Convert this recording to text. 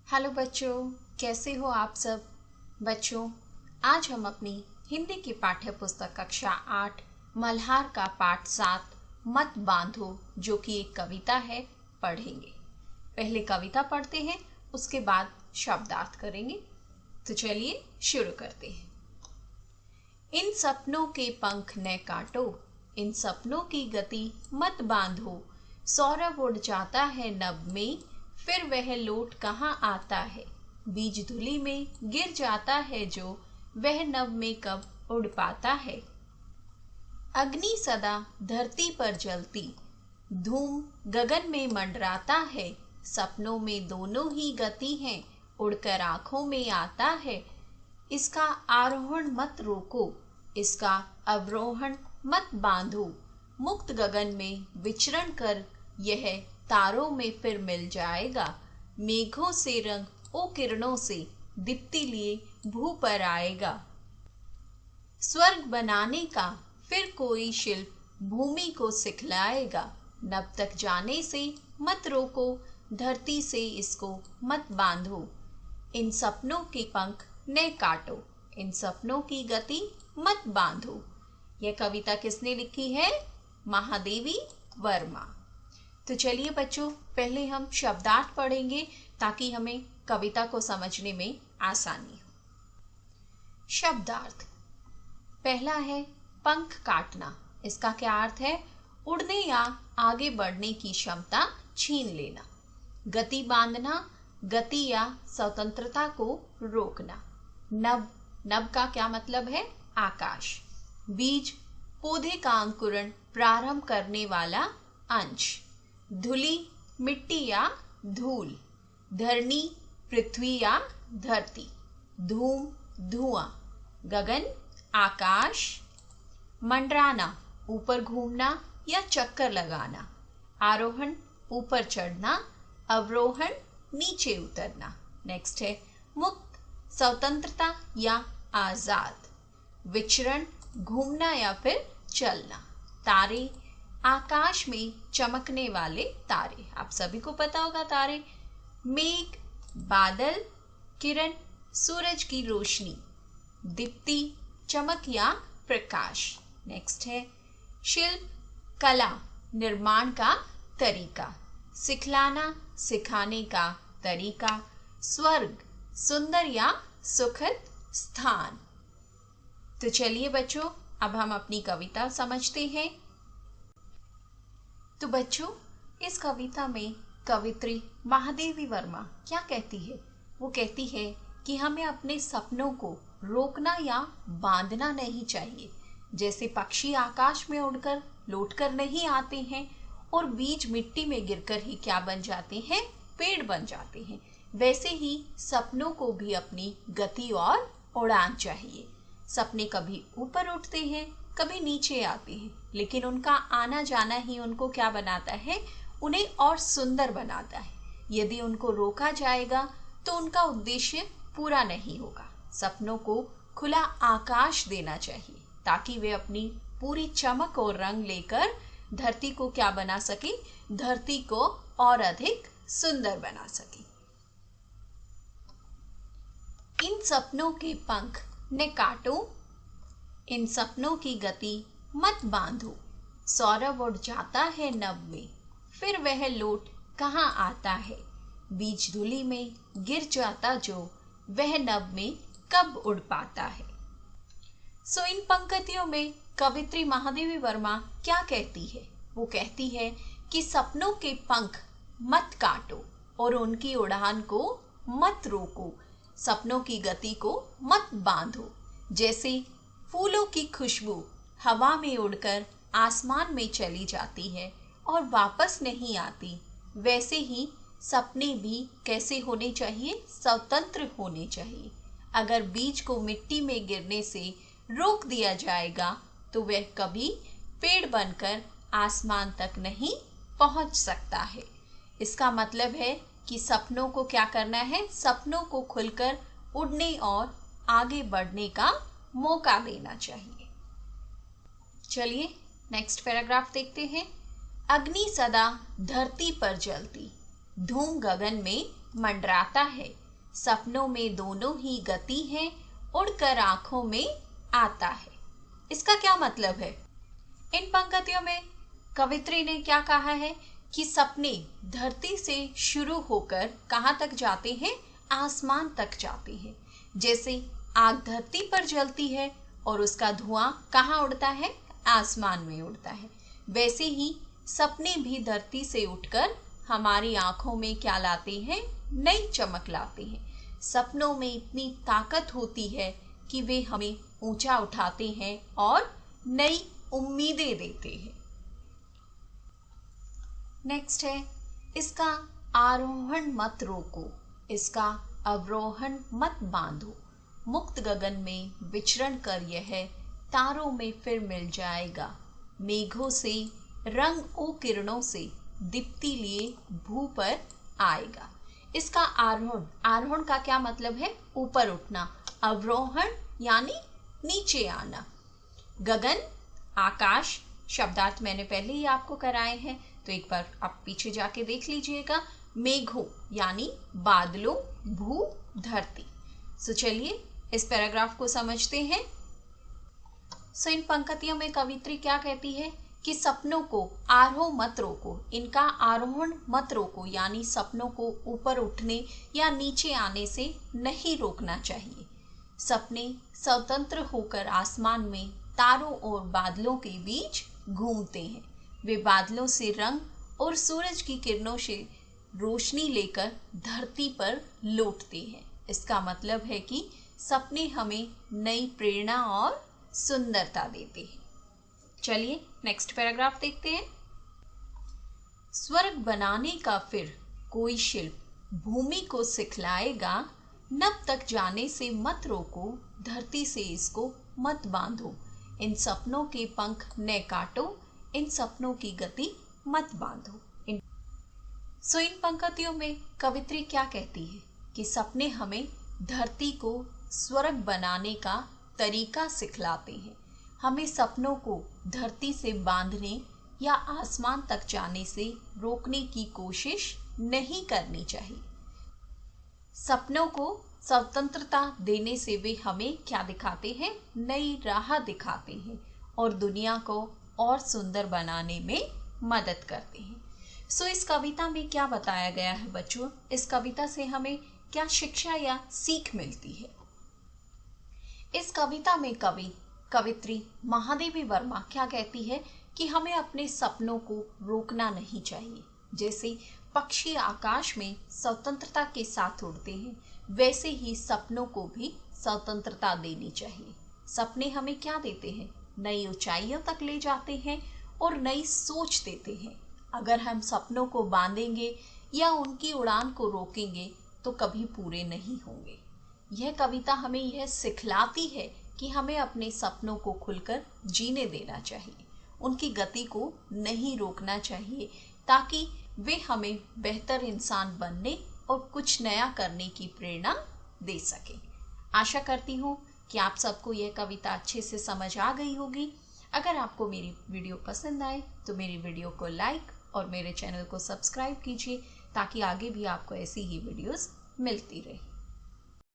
Hello बच्चों, कैसे हो आप सब। बच्चों, आज हम अपनी हिंदी की पाठ्य पुस्तक कक्षा 8 मल्हार का पाठ 7 मत बांधो, जो कि एक कविता है, पढ़ेंगे। पहले कविता पढ़ते हैं, उसके बाद शब्दार्थ करेंगे। तो चलिए शुरू करते हैं। इन सपनों के पंख न काटो, इन सपनों की गति मत बांधो। सौरभ उड़ जाता है नभ में, फिर वह लौट कहाँ आता है। बीज धुली में गिर जाता है जो, वह नभ में कब उड़ पाता है। अग्नि सदा धरती पर जलती, धूम गगन में मंडराता है। सपनों में दोनों ही गति हैं, उड़कर आंखों में आता है। इसका आरोहण मत रोको, इसका अवरोहण मत बांधो। मुक्त गगन में विचरण कर यह तारों में फिर मिल जाएगा। मेघों से रंग ओ किरणों से दीप्ति लिए भू पर आएगा। स्वर्ग बनाने का फिर कोई शिल्प भूमि को सिखलाएगा। नभ तक जाने से मत रोको, धरती से इसको मत बांधो। इन सपनों के पंख न काटो, इन सपनों की गति मत बांधो। यह कविता किसने लिखी है? महादेवी वर्मा। तो चलिए बच्चों, पहले हम शब्दार्थ पढ़ेंगे ताकि हमें कविता को समझने में आसानी हो। शब्दार्थ पहला है पंख काटना। इसका क्या अर्थ है? उड़ने या आगे बढ़ने की क्षमता छीन लेना। गति बांधना, गति या स्वतंत्रता को रोकना। नभ, नभ का क्या मतलब है? आकाश। बीज, पौधे का अंकुरण प्रारंभ करने वाला अंश। धूलि, मिट्टी या धूल। धरणी, पृथ्वी या धरती। धूम, धुआं। गगन, आकाश। मंडराना, ऊपर घूमना या चक्कर लगाना। आरोहण, ऊपर चढ़ना। अवरोहण, नीचे उतरना। नेक्स्ट है मुक्त, स्वतंत्रता या आजाद। विचरण, घूमना या फिर चलना। तारे, आकाश में चमकने वाले तारे। आप सभी को पता होगा तारे। मेघ, बादल। किरण, सूरज की रोशनी। दीप्ति, चमक या प्रकाश। नेक्स्ट है शिल्प, कला, निर्माण का तरीका। सिखलाना, सिखाने का तरीका। स्वर्ग, सुंदर या सुखद स्थान। तो चलिए बच्चों, अब हम अपनी कविता समझते हैं। तो बच्चों, इस कविता में कवित्री महादेवी वर्मा क्या कहती है? वो कहती है कि हमें अपने सपनों को रोकना या बांधना नहीं चाहिए। जैसे पक्षी आकाश में उड़कर लौटकर नहीं आते हैं और बीज मिट्टी में गिरकर ही क्या बन जाते हैं? पेड़ बन जाते हैं। वैसे ही सपनों को भी अपनी गति और उड़ान चाहिए। सपने कभी ऊपर उठते हैं, कभी नीचे आते हैं, लेकिन उनका आना जाना ही उनको क्या बनाता है? उन्हें और सुंदर बनाता है। यदि उनको रोका जाएगा तो उनका उद्देश्य पूरा नहीं होगा। सपनों को खुला आकाश देना चाहिए ताकि वे अपनी पूरी चमक और रंग लेकर धरती को क्या बना सके? धरती को और अधिक सुंदर बना सके। इन सपनों के पंख न काटो, इन सपनों की गति मत बांधो। सौरभ उड़ जाता है नभ में, फिर वह लौट कहाँ आता है। बीज धूलि में गिर जाता जो, वह नभ में कब उड़ पाता है। सो इन पंक्तियों में कवित्री महादेवी वर्मा क्या कहती है? वो कहती है कि सपनों के पंख मत काटो और उनकी उड़ान को मत रोको। सपनों की गति को मत बांधो। जैसे फूलों की खुशबू हवा में उड़कर आसमान में चली जाती है और वापस नहीं आती, वैसे ही सपने भी कैसे होने चाहिए? स्वतंत्र होने चाहिए। अगर बीज को मिट्टी में गिरने से रोक दिया जाएगा तो वह कभी पेड़ बनकर आसमान तक नहीं पहुंच सकता है। इसका मतलब है कि सपनों को क्या करना है? सपनों को खुलकर उड़ने और आगे बढ़ने का मौका देना चाहिए। चलिए नेक्स्ट पैराग्राफ देखते हैं। अग्नि सदा धरती पर जलती, धूम गगन में मंडराता है, सपनों में दोनों ही गति है, उड़कर आंखों में आता है। इसका क्या मतलब है? इन पंक्तियों में कवित्री ने क्या कहा है कि सपने धरती से शुरू होकर कहाँ तक जाते हैं? आसमान तक जाते हैं। जैसे आग धरती पर जलती है और उसका धुआं कहाँ उड़ता है? आसमान में उड़ता है। वैसे ही सपने भी धरती से उठकर हमारी आंखों में क्या लाते हैं? नई चमक लाते हैं। सपनों में इतनी ताकत होती है कि वे हमें ऊंचा उठाते हैं और नई उम्मीदें देते हैं। नेक्स्ट है, इसका आरोहण मत रोको, इसका अवरोहण मत बांधो, मुक्त गगन में विचरण कर यह तारों में फिर मिल जाएगा, मेघों से रंग ओ किरणों से दीप्ति लिए भू पर आएगा। इसका आरोहण, आरोहण का क्या मतलब है? ऊपर उठना। अवरोहण यानी नीचे आना। गगन, आकाश शब्दार्थ मैंने पहले ही आपको कराए हैं, तो एक बार आप पीछे जाके देख लीजिएगा। मेघों यानी बादलों, भू धरती। सो चलिए इस पैराग्राफ को समझते हैं। सो इन पंक्तियों में कवित्री क्या कहती है कि सपनों को आरोह मत रोको, इनका आरोहण मत रोको, यानी सपनों को ऊपर उठने या नीचे आने से नहीं रोकना चाहिए। सपने स्वतंत्र होकर आसमान में तारों और बादलों के बीच घूमते हैं। वे बादलों से रंग और सूरज की किरणों से रोशनी लेकर धरती पर लौटते हैं। इसका मतलब है कि सपने हमें नई प्रेरणा और सुंदरता देते हैं। चलिए नेक्स्ट पैराग्राफ देखते हैं। स्वर्ग बनाने का फिर कोई शिल्प भूमि को सिखलाएगा, नब तक जाने से मत रोको, धरती से इसको मत बांधो, इन सपनों के पंख न काटो, इन सपनों की गति मत बांधो। इन पंक्तियों में कवित्री क्या कहती है कि सपने हमें धरती को स्वर्ग बनाने का तरीका सिखलाते हैं। हमें सपनों को धरती से बांधने या आसमान तक जाने से रोकने की कोशिश नहीं करनी चाहिए। सपनों को स्वतंत्रता देने से वे हमें क्या दिखाते हैं? नई राह दिखाते हैं और दुनिया को और सुंदर बनाने में मदद करते हैं। सो इस कविता में क्या बताया गया है बच्चों? इस कविता से हमें क्या शिक्षा या सीख मिलती है? इस कविता में कवित्री महादेवी वर्मा क्या कहती है कि हमें अपने सपनों को रोकना नहीं चाहिए। जैसे पक्षी आकाश में स्वतंत्रता के साथ उड़ते हैं, वैसे ही सपनों को भी स्वतंत्रता देनी चाहिए। सपने हमें क्या देते हैं? नई ऊंचाइयों तक ले जाते हैं और नई सोच देते हैं। अगर हम सपनों को बांधेंगे या उनकी उड़ान को रोकेंगे तो कभी पूरे नहीं होंगे। यह कविता हमें यह सिखलाती है कि हमें अपने सपनों को खुलकर जीने देना चाहिए, उनकी गति को नहीं रोकना चाहिए, ताकि वे हमें बेहतर इंसान बनने और कुछ नया करने की प्रेरणा दे सके। आशा करती हूँ कि आप सबको यह कविता अच्छे से समझ आ गई होगी। अगर आपको मेरी वीडियो पसंद आए तो मेरी वीडियो को लाइक और मेरे चैनल को सब्सक्राइब कीजिए, ताकि आगे भी आपको ऐसी ही वीडियोस मिलती रहे।